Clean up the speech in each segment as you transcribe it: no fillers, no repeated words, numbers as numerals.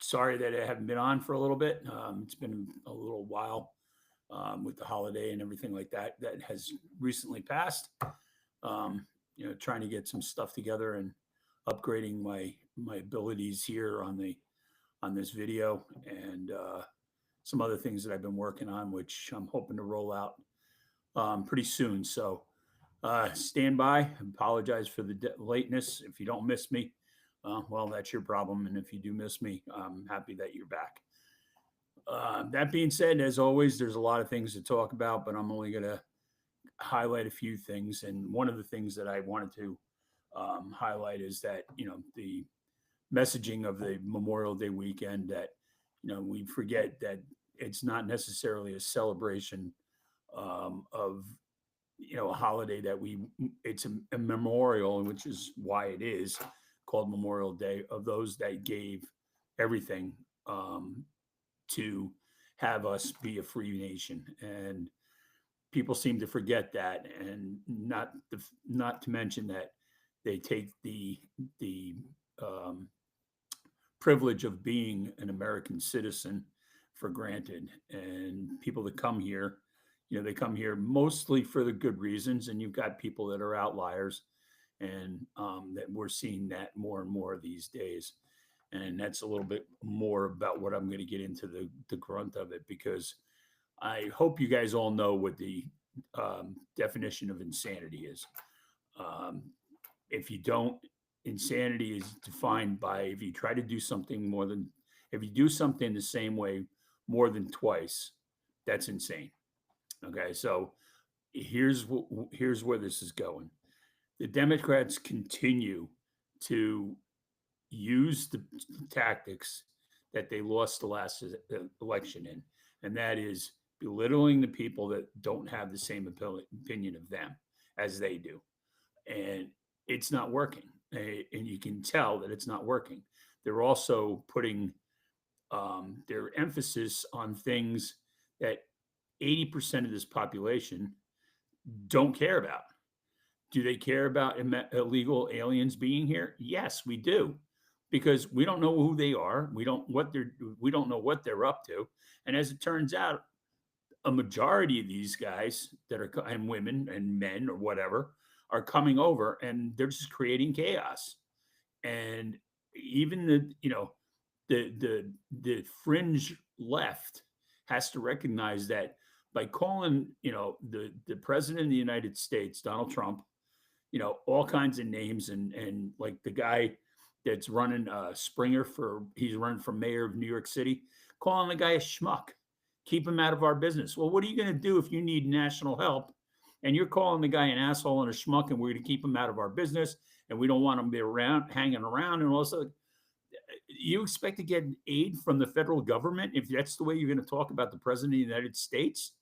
Sorry that I haven't been on for a little bit. It's been a little while with the holiday and everything like that that has recently passed. Trying to get some stuff together and upgrading my abilities here on this video and some other things that I've been working on, which I'm hoping to roll out pretty soon. So stand by. Apologize for the lateness. If you don't miss me, well, that's your problem. And if you do miss me, I'm happy that you're back. That being said, as always, there's a lot of things to talk about, but I'm only going to highlight a few things. And one of the things that I wanted to highlight is that, the messaging of the Memorial Day weekend that, we forget that it's not necessarily a celebration of a holiday that it's a memorial, which is why it is called Memorial Day, of those that gave everything to have us be a free nation. And people seem to forget that, and not to mention that they take the um, privilege of being an American citizen for granted. And people that come here, they come here mostly for the good reasons, and you've got people that are outliers, and that we're seeing that more and more these days. And that's a little bit more about what I'm going to get into the grunt of it, because I hope you guys all know what the definition of insanity is. Um, if you don't, insanity is defined by if you try to do something more than, if you do something the same way more than twice, that's insane. Okay, so here's where this is going. The Democrats continue to use the tactics that they lost the last election in, and that is belittling the people that don't have the same opinion of them as they do. And it's not working. And you can tell that it's not working. They're also putting their emphasis on things that 80% of this population don't care about. Do they care about illegal aliens being here? Yes, we do, because we don't know who they are. We don't know what they're up to. And as it turns out, a majority of these guys that are, and women and men or whatever, are coming over, and they're just creating chaos. And even the fringe left has to recognize that by calling the president of the United States, Donald Trump, all kinds of names, and like the guy that's running Springer he's running for mayor of New York City, calling the guy a schmuck, keep him out of our business. Well, what are you going to do if you need national help and you're calling the guy an asshole and a schmuck, and we're going to keep him out of our business, and we don't want him to be around hanging around, and also you expect to get aid from the federal government if that's the way you're going to talk about the president of the United States?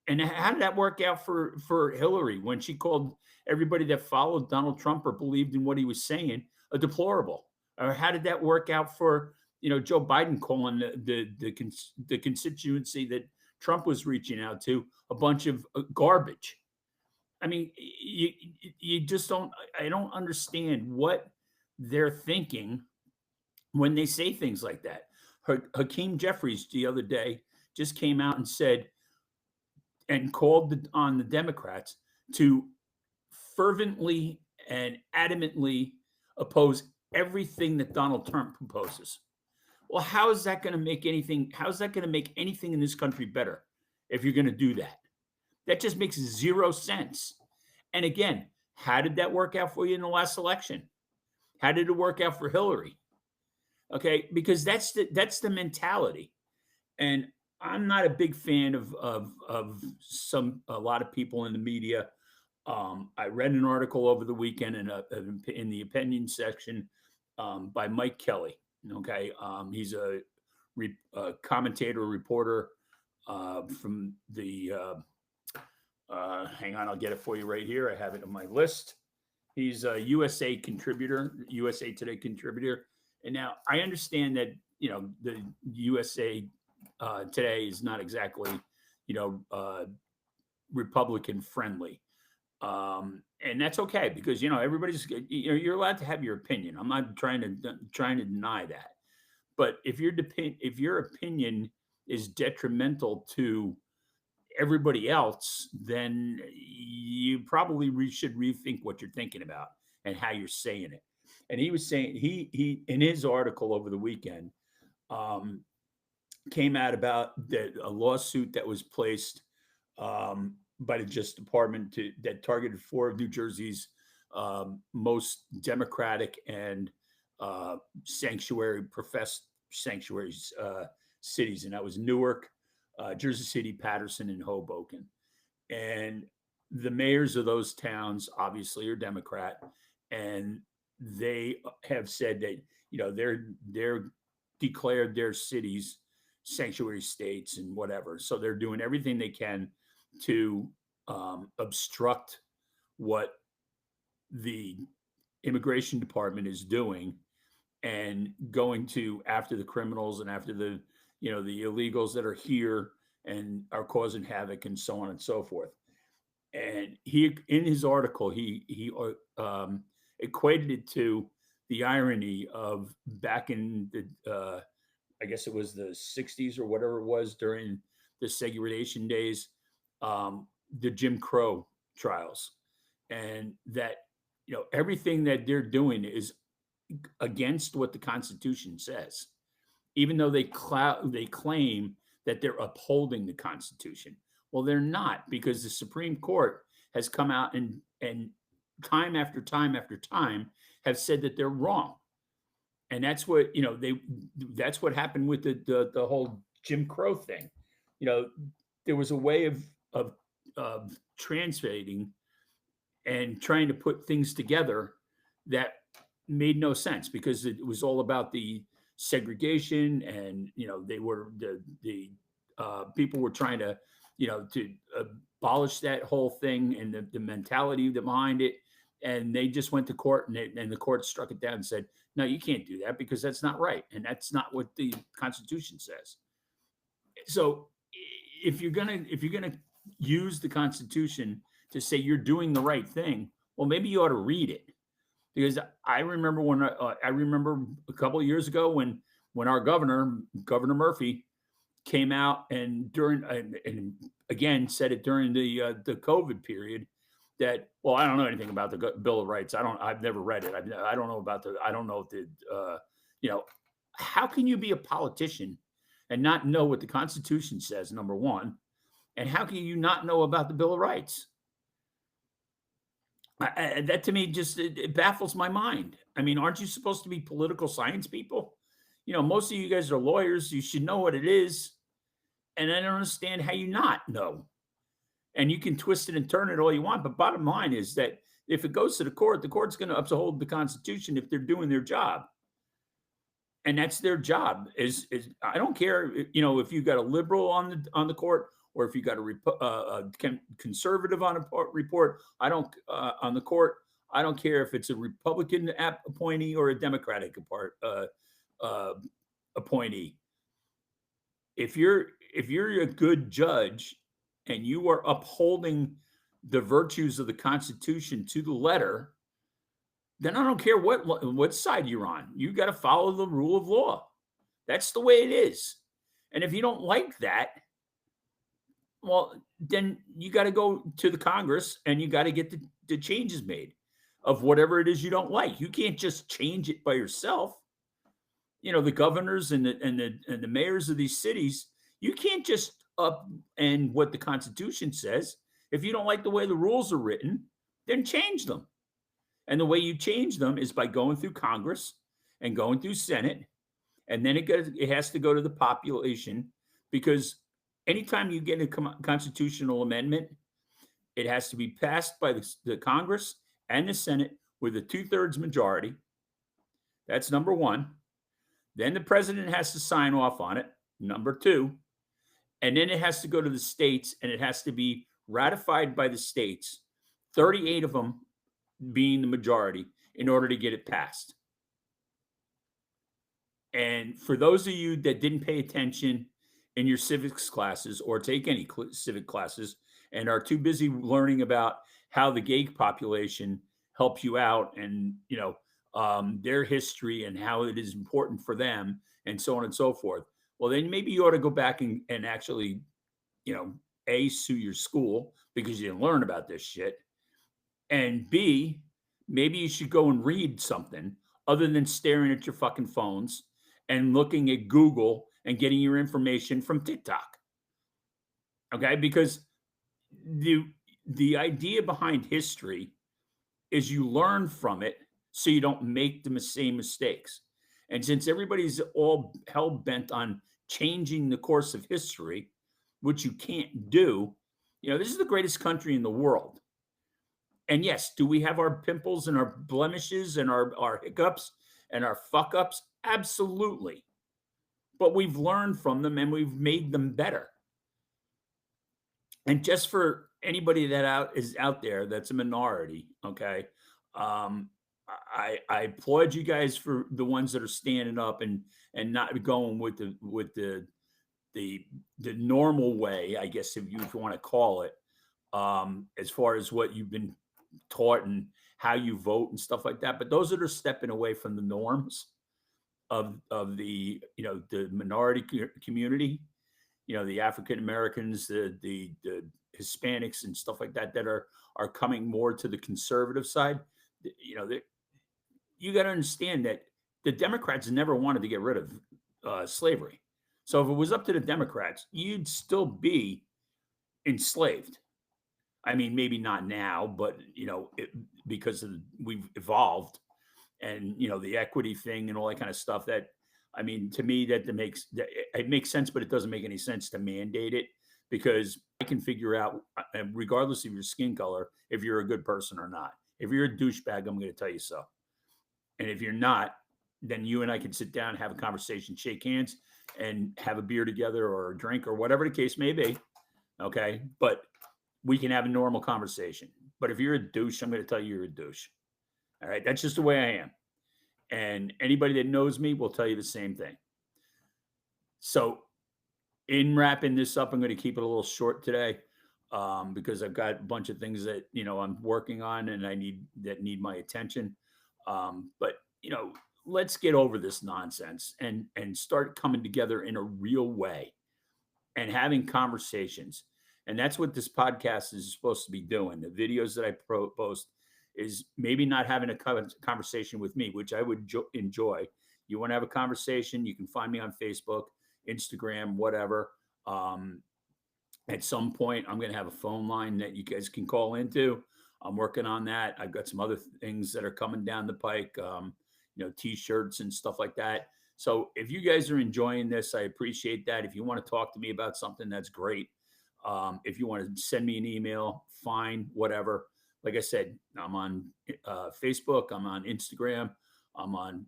And how did that work out for Hillary when she called everybody that followed Donald Trump or believed in what he was saying a deplorable? Or how did that work out for Joe Biden calling the constituency that Trump was reaching out to a bunch of garbage? I mean, you just don't. I don't understand what they're thinking when they say things like that. Hakeem Jeffries the other day just came out and said and called on the Democrats to fervently and adamantly oppose everything that Donald Trump proposes. Well, how is that going to make anything? How is that going to make anything in this country better if you're going to do that? That just makes zero sense. And again, how did that work out for you in the last election? How did it work out for Hillary? Okay, because that's the mentality. And I'm not a big fan of a lot of people in the media. I read an article over the weekend in the opinion section by Mike Kelly. Okay, he's a commentator, reporter from the. Hang on, I'll get it for you right here. I have it on my list. He's a USA contributor, USA Today contributor. And now I understand that the USA Today is not exactly Republican friendly, and that's okay, because everybody's you're allowed to have your opinion. I'm not trying to deny that, But if your opinion is detrimental to everybody else, then you probably should rethink what you're thinking about and how you're saying it. And he was saying he in his article over the weekend um, came out about a lawsuit that was placed by the Justice Department that targeted four of New Jersey's most democratic and professed sanctuaries cities, and that was Newark, Jersey City, Patterson, and Hoboken. And the mayors of those towns obviously are Democrat, and they have said that they're declared their cities sanctuary states and whatever. So they're doing everything they can to obstruct what the immigration department is doing and going to after the criminals and after the illegals that are here and are causing havoc and so on and so forth. And he in his article he equated it to the irony of back in the I guess it was the 60s or whatever it was during the segregation days, the Jim Crow trials, and that everything that they're doing is against what the Constitution says, even though they claim that they're upholding the Constitution. Well, they're not, because the Supreme Court has come out and time after time after time have said that they're wrong. And that's what that's what happened with the whole Jim Crow thing. There was a way of translating and trying to put things together that made no sense, because it was all about the segregation, and they were the people were trying to to abolish that whole thing and the mentality behind it, and they just went to court, and the court struck it down and said, no, you can't do that, because that's not right, and that's not what the Constitution says. So if you're gonna use the Constitution to say you're doing the right thing, well, maybe you ought to read it. Because I remember a couple of years ago when our Governor Murphy, came out and again said it during the COVID period that, well, I don't know anything about the Bill of Rights. I've never read it. I don't know about I don't know if how can you be a politician and not know what the Constitution says, number one, and how can you not know about the Bill of Rights? That to me just it baffles my mind. I mean, aren't you supposed to be political science people? Most of you guys are lawyers. You should know what it is. And I don't understand how you not know. And you can twist it and turn it all you want. But bottom line is that if it goes to the court's going to uphold the Constitution if they're doing their job. And that's their job. Is I don't care, if you got a liberal on the court, or if you got a conservative on a report, on the court. I don't care if it's a Republican appointee or a Democratic appointee. If you're a good judge and you are upholding the virtues of the Constitution to the letter, then I don't care what side you're on. You got to follow the rule of law. That's the way it is. And if you don't like that, well, then you got to go to the Congress and you got to get the changes made of whatever it is you don't like. You can't just change it by yourself. The governors and the mayors of these cities, you can't just upend what the Constitution says. If you don't like the way the rules are written, then change them. And the way you change them is by going through Congress and going through Senate, and then it has to go to the population, because anytime you get a constitutional amendment, it has to be passed by the Congress and the Senate with a 2/3 majority. That's number one. Then the president has to sign off on it, number two. And then it has to go to the states, and it has to be ratified by the states, 38 of them being the majority, in order to get it passed. And for those of you that didn't pay attention in your civics classes or take any civic classes and are too busy learning about how the gay population helps you out and their history and how it is important for them, and so on and so forth. Well, then maybe you ought to go back and actually, A, sue your school because you didn't learn about this shit. And B, maybe you should go and read something other than staring at your fucking phones and looking at Google and getting your information from TikTok. Okay? Because the the idea behind history is you learn from it so you don't make the same mistakes. And since everybody's all hell bent on changing the course of history, which you can't do, this is the greatest country in the world. And yes, do we have our pimples and our blemishes and our hiccups and our fuck ups? Absolutely. But we've learned from them and we've made them better. And just for anybody that is out there that's a minority, okay, um, I applaud you guys for the ones that are standing up and not going with the the normal way, I guess, if you want to call it, as far as what you've been taught and how you vote and stuff like that. But those that are stepping away from the norms of the the minority community, the African Americans, the Hispanics and stuff like that are coming more to the conservative side. You got to understand that the Democrats never wanted to get rid of slavery. So if it was up to the Democrats, you'd still be enslaved. I mean, maybe not now, but because we've evolved, and the equity thing and all that kind of stuff. That, I mean, to me, it makes sense, but it doesn't make any sense to mandate it, because I can figure out, regardless of your skin color, if you're a good person or not. If you're a douchebag, I'm going to tell you so. And if you're not, then you and I can sit down, have a conversation, shake hands, and have a beer together or a drink or whatever the case may be. Okay, but we can have a normal conversation. But if you're a douche, I'm going to tell you you're a douche. All right. That's just the way I am. And anybody that knows me will tell you the same thing. So, in wrapping this up, I'm going to keep it a little short today, because I've got a bunch of things that I'm working on and need my attention. But let's get over this nonsense and start coming together in a real way and having conversations. And that's what this podcast is supposed to be doing. The videos that I post is maybe not having a conversation with me, which I would enjoy. You want to have a conversation, you can find me on Facebook, Instagram, whatever. At some point, I'm going to have a phone line that you guys can call into. I'm working on that. I've got some other things that are coming down the pike, T-shirts and stuff like that. So if you guys are enjoying this, I appreciate that. If you want to talk to me about something, that's great. If you want to send me an email, fine, whatever. Like I said, I'm on Facebook, I'm on Instagram, I'm on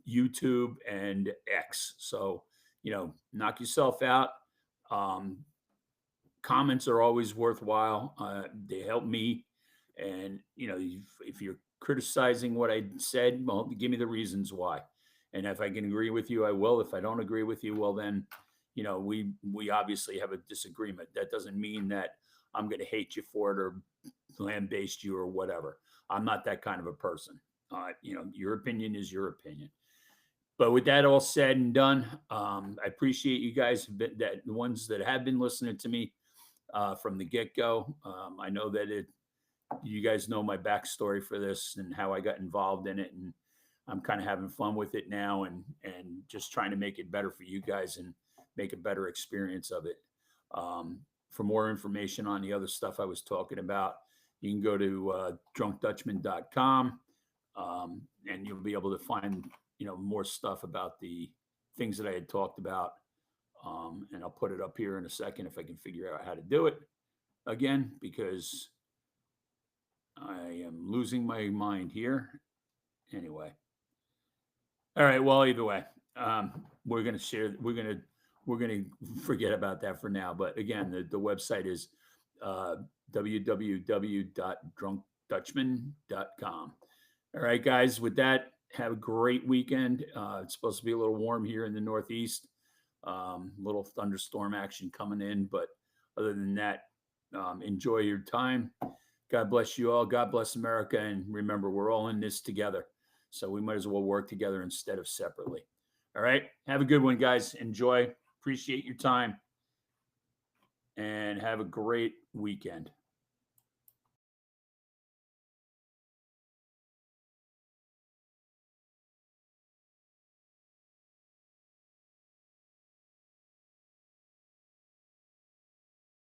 YouTube and X. So, knock yourself out. Comments are always worthwhile. They help me. And, if you're criticizing what I said, well, give me the reasons why. And if I can agree with you, I will. If I don't agree with you, well, then, we obviously have a disagreement. That doesn't mean that I'm going to hate you for it or lambaste you or whatever. I'm not that kind of a person. Your opinion is your opinion. But with that all said and done, I appreciate you guys, the ones that have been listening to me from the get-go. I know that you guys know my backstory for this and how I got involved in it, and I'm kind of having fun with it now, and just trying to make it better for you guys and make a better experience of it. For more information on the other stuff I was talking about, you can go to drunkdutchman.com, and you'll be able to find more stuff about the things that I had talked about. And I'll put it up here in a second if I can figure out how to do it again, because I am losing my mind here. Anyway. All right. Well, either way, we're going to share. We're going to forget about that for now. But again, the website is www.drunkdutchman.com. All right, guys. With that, have a great weekend. It's supposed to be a little warm here in the Northeast. Little thunderstorm action coming in, but other than that, enjoy your time. God bless you all. God bless America. And remember, we're all in this together. So we might as well work together instead of separately. All right. Have a good one, guys. Enjoy. Appreciate your time. And have a great weekend.